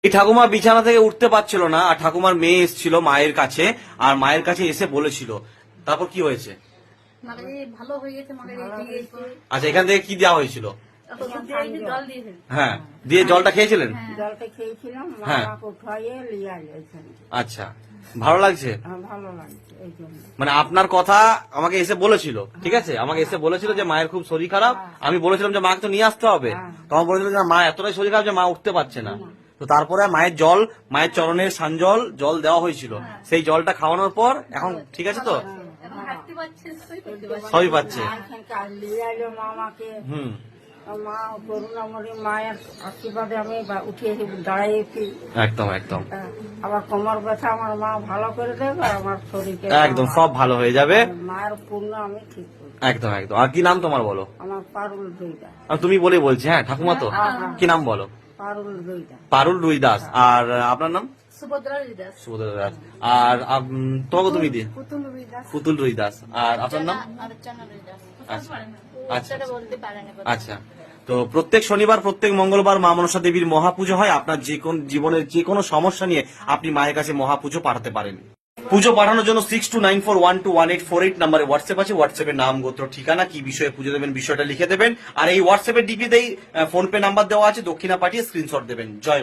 এই ঠাকুমা বিছানা থেকে উঠতে পারছিল না, আর ঠাকুমার মেয়ে এসেছিল মায়ের কাছে, আর মায়ের কাছে এসে বলেছিল। তারপর কি হয়েছে? ভালো হয়ে গেছে, আচ্ছা, এখান থেকে কি দেওয়া হয়েছিল? জল দিয়েছে। হ্যাঁ, দিয়ে জলটা খেয়েছিলেন? জলটা খেয়েছিলাম, মা হ্যাঁ। আমাকে উঠাইয়ে নিয়ে এসেছেন। আচ্ছা, ভালো লাগছে? ভালো লাগছে এই জন্য। মানে আপনার কথা আমাকে এসে বলেছিল, ঠিক আছে, আমাকে এসে বলেছিল যে মায়ের খুব শরীর খারাপ। আমি বলেছিলাম যে মাকে তো নিয়ে আসতে হবে, তখন বলেছিল যে মা এতটাই শরীর খারাপ যে মা উঠতে পারছে না। তো তারপরে মায়ের জল, মায়ের চরণের সানজল জল দেওয়া হয়েছিল, সেই জলটা খাওয়ানোর পর এখন ঠিক আছে তো, এখন হাঁটতে পারছে, সবই পাচ্ছে। কাল নিয়ে এলো মা আমাকে। মা করুণাময়ী মায়ের আশীর্বাদে আমি উঠে দাঁড়িয়েছি। একদম একদম আবার কোমর ব্যথা আমার মা ভালো করে দেবে, আর আমার শরীরকে একদম সব ভালো হয়ে যাবে। মায়ের পূর্ণ আমি ঠিক করি। একদম একদম। আর কি নাম তোমার বলো? আমার পারুল দুইটা। আর তুমি বলে বলছি। হ্যাঁ ঠাকুমা তো, কি নাম বলো? পারুল দুইটা। পারুল রুই দাস। আর আপনার নাম? সুভদ্রা দাস। সুবোধ দাস। আর তোমাকে তুমি দিয়ে? পুতুল দুই দাস। পুতুল রুই দাস। আর আপনার নাম? আচ্ছা আচ্ছা বলতে পারেন। আচ্ছা। তো প্রত্যেক শনিবার প্রত্যেক মঙ্গলবার মা মনসা দেবীর মহাপুজো হয়। আপনার যে কোন জীবনের যে কোনো সমস্যা নিয়ে আপনি মায়ের কাছে মহাপুজো পাঠাতে পারেন। পুজো পাঠানোর জন্য 6294121848 নাম্বারে হোয়াটসঅ্যাপ আছে। হোয়াটসঅ্যাপে নাম, গোত্র, ঠিকানা, কি বিষয়ে পুজো দেবেন বিষয়টা লিখে দেবেন। আর এই হোয়াটসঅ্যাপের ডিপিতেই ফোন পে নাম্বার দেওয়া আছে, দক্ষিণা পাঠিয়ে স্ক্রিনশট দেবেন। জয়।